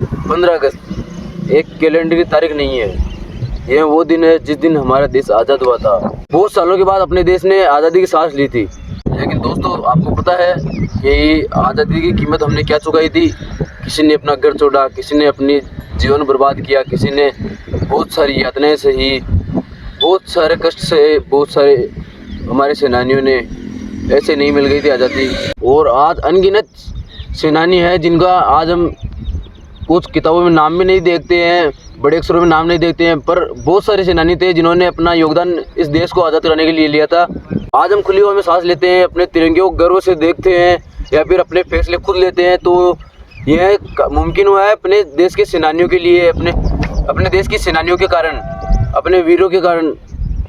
15 अगस्त एक कैलेंडर की तारीख नहीं है, यह वो दिन है जिस दिन हमारा देश आज़ाद हुआ था। बहुत सालों के बाद अपने देश ने आज़ादी की सांस ली थी। लेकिन दोस्तों, आपको पता है कि आज़ादी की कीमत हमने क्या चुकाई थी? किसी ने अपना घर छोड़ा, किसी ने अपनी जीवन बर्बाद किया, किसी ने बहुत सारी यातनाएं सही, बहुत सारे कष्ट सहे, बहुत सारे हमारे सेनानियों ने। ऐसे नहीं मिल गई थी आज़ादी। और आज अनगिनत सेनानी हैं जिनका आज हम कुछ किताबों में नाम भी नहीं देखते हैं, बड़े अक्षरों में नाम नहीं देखते हैं, पर बहुत सारे सेनानी थे जिन्होंने अपना योगदान इस देश को आज़ाद कराने के लिए लिया था। आज हम खुली हवा में सांस लेते हैं, अपने तिरंगे को गर्व से देखते हैं या फिर अपने फैसले खुद लेते हैं, तो यह मुमकिन हुआ है अपने देश के सेनानियों के लिए, अपने देश की सेनानियों के कारण, अपने वीरों के कारण।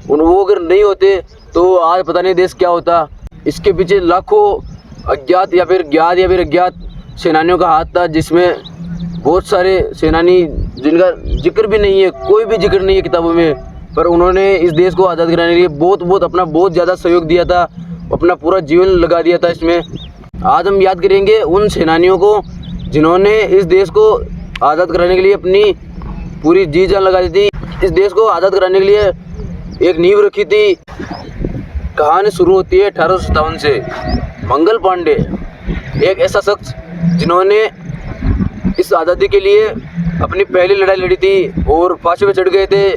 वो अगर नहीं होते तो आज पता नहीं देश क्या होता। इसके पीछे लाखों अज्ञात या फिर ज्ञात या फिर अज्ञात सेनानियों का हाथ था, जिसमें बहुत सारे सेनानी जिनका जिक्र भी नहीं है, कोई भी जिक्र नहीं है किताबों में, पर उन्होंने इस देश को आज़ाद कराने के लिए बहुत ज़्यादा सहयोग दिया था, अपना पूरा जीवन लगा दिया था इसमें। आज हम याद करेंगे उन सेनानियों को जिन्होंने इस देश को आज़ाद कराने के लिए अपनी पूरी जी जान लगा दी थी। इस देश को आज़ाद कराने के लिए एक नींव रखी थी। कहानी शुरू होती है 1857 से। मंगल पांडे एक ऐसा शख्स जिन्होंने इस आज़ादी के लिए अपनी पहली लड़ाई लड़ी थी और फांसी पे चढ़ गए थे।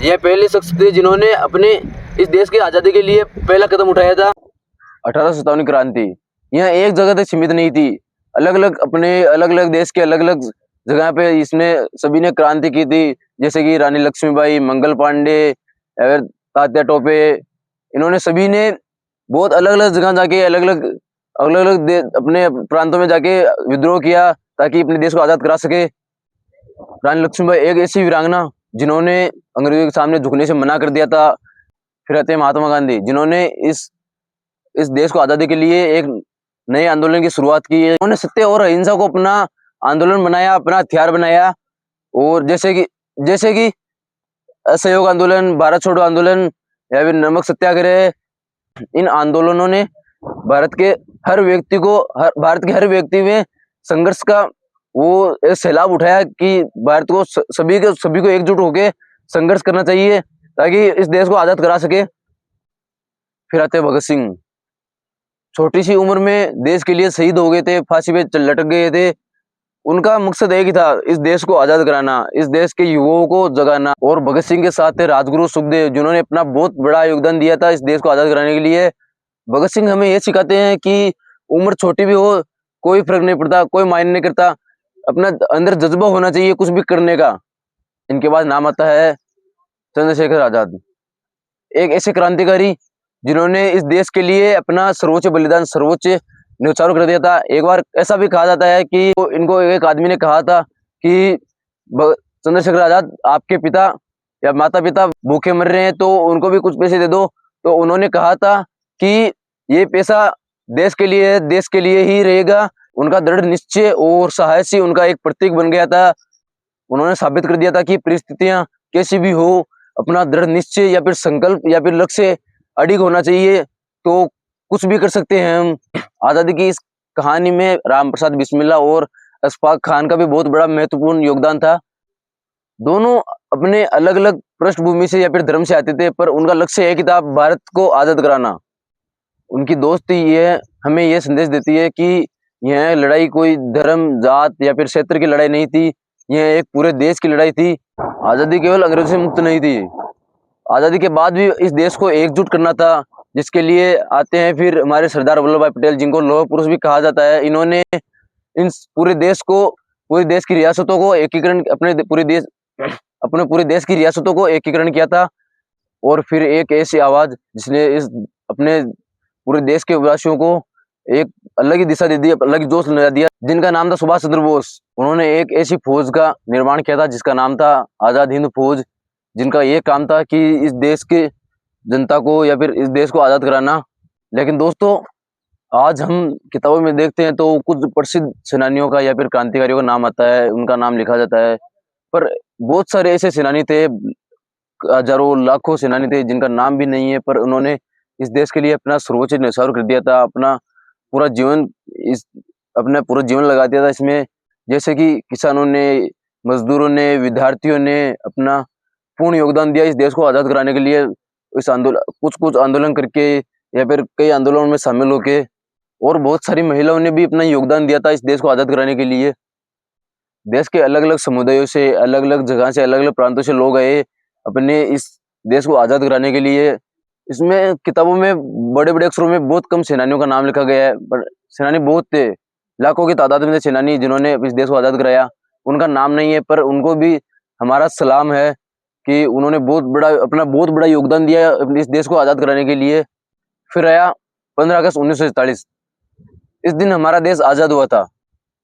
यह पहले शख्स थे जिन्होंने अपने इस देश की आज़ादी के लिए पहला कदम उठाया था। 1857 क्रांति यह एक जगह तक सीमित नहीं थी, अलग अलग देश के अलग अलग जगह पे इसने सभी ने क्रांति की थी, जैसे कि रानी लक्ष्मीबाई, मंगल पांडे, तात्या टोपे। इन्होंने सभी ने बहुत अलग अलग जगह जाके अलग अलग अपने प्रांतों में जाके विद्रोह किया ताकि अपने देश को आज़ाद करा सके। रानी लक्ष्मीबाई एक ऐसी वीरांगना जिन्होंने अंग्रेजों के सामने झुकने से मना कर दिया था। फिर आते हैं महात्मा गांधी, जिन्होंने इस देश को आज़ादी के लिए एक नए आंदोलन की शुरुआत की है। उन्होंने सत्य और अहिंसा को अपना आंदोलन बनाया, अपना हथियार बनाया। और जैसे कि असहयोग आंदोलन, भारत छोड़ो आंदोलन या फिर नमक सत्याग्रह, इन आंदोलनों ने भारत के हर व्यक्ति में संघर्ष का वो सैलाब उठाया कि भारत को सभी को एकजुट होकर संघर्ष करना चाहिए ताकि इस देश को आज़ाद करा सके। फिर आते भगत सिंह, छोटी सी उम्र में देश के लिए शहीद हो गए थे, फांसी पे लटक गए थे। उनका मकसद एक ही था, इस देश को आज़ाद कराना, इस देश के युवाओं को जगाना। और भगत सिंह के साथ थे राजगुरु सुखदेव, जिन्होंने अपना बहुत बड़ा योगदान दिया था इस देश को आज़ाद कराने के लिए। भगत सिंह हमें ये सिखाते हैं कि उम्र छोटी भी हो, कोई फर्क नहीं पड़ता, कोई मायने नहीं करता, अपना अंदर जज्बा होना चाहिए कुछ भी करने का। इनके बाद नाम आता है चंद्रशेखर आजाद, एक ऐसे क्रांतिकारी जिन्होंने इस देश के लिए अपना सर्वोच्च बलिदान, सर्वोच्च न्यौछावर कर दिया था। एक बार ऐसा भी कहा जाता है कि इनको एक आदमी ने कहा था कि चंद्रशेखर आजाद, आपके पिता या माता पिता भूखे मर रहे हैं तो उनको भी कुछ पैसे दे दो। तो उन्होंने कहा था कि ये पैसा देश के लिए है, देश के लिए ही रहेगा। उनका दृढ़ निश्चय और साहसी उनका एक प्रतीक बन गया था। उन्होंने साबित कर दिया था कि परिस्थितियां कैसी भी हो, अपना दृढ़ निश्चय या फिर संकल्प या फिर लक्ष्य अडिग होना चाहिए, तो कुछ भी कर सकते हैं हम। आज़ादी की इस कहानी में राम प्रसाद बिस्मिल्ला और अशफाक खान का भी बहुत बड़ा महत्वपूर्ण योगदान था। दोनों अपने अलग अलग पृष्ठभूमि से या फिर धर्म से आते थे, पर उनका लक्ष्य एक ही था, भारत को आज़ाद कराना। उनकी दोस्ती ये हमें यह संदेश देती है कि यह लड़ाई कोई धर्म, जात या फिर क्षेत्र की लड़ाई नहीं थी, यह एक पूरे देश की लड़ाई थी। आज़ादी केवल अंग्रेजों से मुक्त नहीं थी, आज़ादी के बाद भी इस देश को एकजुट करना था, जिसके लिए आते हैं फिर हमारे सरदार वल्लभ भाई पटेल, जिनको लौह पुरुष भी कहा जाता है। इन्होंने इन पूरे देश की रियासतों को एकीकरण, अपने पूरे देश की रियासतों को एकीकरण किया था। और फिर एक ऐसी आवाज जिसने अपने पूरे देश के वासियों को एक अलग ही दिशा दे दी, अलग ही जोश लगा दिया, जिनका नाम था सुभाष चंद्र बोस। उन्होंने एक ऐसी फौज का निर्माण किया था जिसका नाम था आजाद हिंद फौज, जिनका ये काम था कि इस देश के जनता को या फिर इस देश को आज़ाद कराना। लेकिन दोस्तों, आज हम किताबों में देखते हैं तो कुछ प्रसिद्ध सेनानियों का या फिर क्रांतिकारियों का नाम आता है, उनका नाम लिखा जाता है, पर बहुत सारे ऐसे सेनानी थे, हजारों लाखों सेनानी थे जिनका नाम भी नहीं है, पर उन्होंने इस देश के लिए अपना सर्वोच्च न्यौछावर कर दिया था, अपना पूरा जीवन लगा दिया था इसमें। जैसे कि किसानों ने, मजदूरों ने, विद्यार्थियों ने अपना पूर्ण योगदान दिया इस देश को आज़ाद कराने के लिए। इस आंदोलन कुछ आंदोलन करके या फिर कई आंदोलनों में शामिल होके, और बहुत सारी महिलाओं ने भी अपना योगदान दिया था इस देश को आज़ाद कराने के लिए। देश के अलग-अलग समुदायों से, अलग-अलग जगह से, अलग-अलग प्रांतों से लोग आए अपने इस देश को आज़ाद कराने के लिए। इसमें किताबों में बड़े-बड़े अक्षरों में बहुत कम सेनानियों का नाम लिखा गया है, पर सेनानी बहुत थे, लाखों की तादाद में थे सेनानी जिन्होंने इस देश को आज़ाद कराया। उनका नाम नहीं है, पर उनको भी हमारा सलाम है कि उन्होंने बहुत बड़ा योगदान दिया इस देश को आज़ाद कराने के लिए। फिर आया 15 अगस्त 1947। इस दिन हमारा देश आज़ाद हुआ था।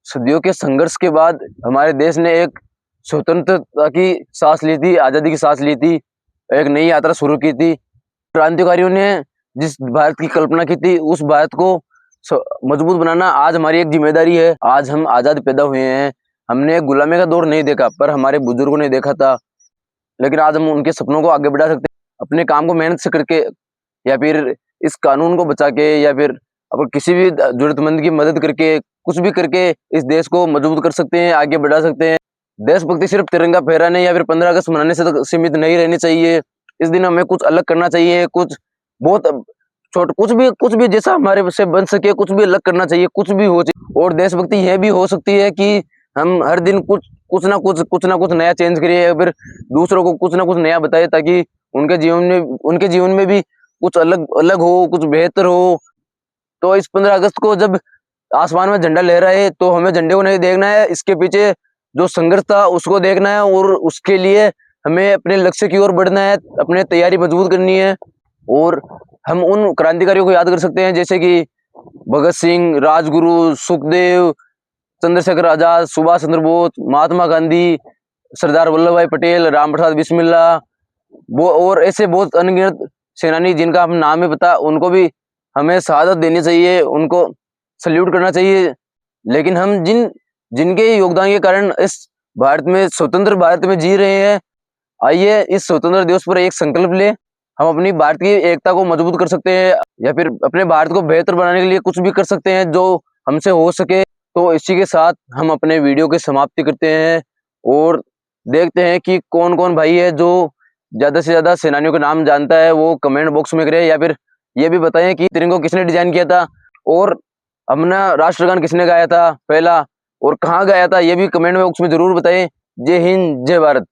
सदियों के संघर्ष के बाद हमारे देश ने एक स्वतंत्रता की सांस ली थी, आज़ादी की सांस ली थी, एक नई यात्रा शुरू की थी। क्रांतिकारियों ने जिस भारत की कल्पना की थी, उस भारत को मजबूत बनाना आज हमारी एक जिम्मेदारी है। आज हम आज़ाद पैदा हुए हैं। हमने गुलामी का दौर नहीं देखा, पर हमारे बुजुर्गों ने देखा था। लेकिन आज हम उनके सपनों को आगे बढ़ा सकते हैं, अपने काम को मेहनत से करके, या फिर इस कानून को बचा के, या फिर अपन किसी भी जरूरतमंद की मदद करके, कुछ भी करके इस देश को मजबूत कर सकते हैं, आगे बढ़ा सकते हैं। देशभक्ति सिर्फ तिरंगा फहराने या फिर 15 अगस्त मनाने से तक सीमित नहीं रहनी चाहिए। इस दिन हमें कुछ अलग करना चाहिए, कुछ बहुत कुछ भी जैसा हमारे से बन सके, कुछ भी अलग करना चाहिए, कुछ भी हो चाहिए। और देशभक्ति यह भी हो सकती है कि हम हर दिन कुछ ना कुछ नया चेंज करिए, या फिर दूसरों को कुछ ना कुछ नया बताए, ताकि उनके जीवन में भी कुछ अलग अलग हो, कुछ बेहतर हो। तो इस 15 अगस्त को जब आसमान में झंडा लहराए, तो हमें झंडे को नहीं देखना है, इसके पीछे जो संघर्ष था उसको देखना है, और उसके लिए हमें अपने लक्ष्य की ओर बढ़ना है, अपने तैयारी मजबूत करनी है। और हम उन क्रांतिकारियों को याद कर सकते हैं, जैसे कि भगत सिंह, राजगुरु, सुखदेव, चंद्रशेखर आजाद, सुभाष चंद्र बोस, महात्मा गांधी, सरदार वल्लभ भाई पटेल, राम प्रसाद बिस्मिल्ला, वो और ऐसे बहुत अनगिनत सेनानी जिनका हम नाम ही पता, उनको भी हमें शहादत देनी चाहिए, उनको सल्यूट करना चाहिए। लेकिन हम जिनके योगदान के कारण इस भारत में, स्वतंत्र भारत में जी रहे हैं, आइए इस स्वतंत्र दिवस पर एक संकल्प ले। हम अपनी भारत की एकता को मजबूत कर सकते हैं, या फिर अपने भारत को बेहतर बनाने के लिए कुछ भी कर सकते हैं जो हमसे हो सके। तो इसी के साथ हम अपने वीडियो की समाप्ति करते हैं, और देखते हैं कि कौन कौन भाई है जो ज्यादा से ज्यादा सेनानियों के नाम जानता है, वो कमेंट बॉक्स में करे, या फिर ये भी बताएं कि तिरंगा को किसने डिजाइन किया था, और अपना राष्ट्रगान किसने गाया था पहला, और कहाँ गाया था, ये भी कमेंट बॉक्स में जरूर बताएं। जय हिंद, जय भारत।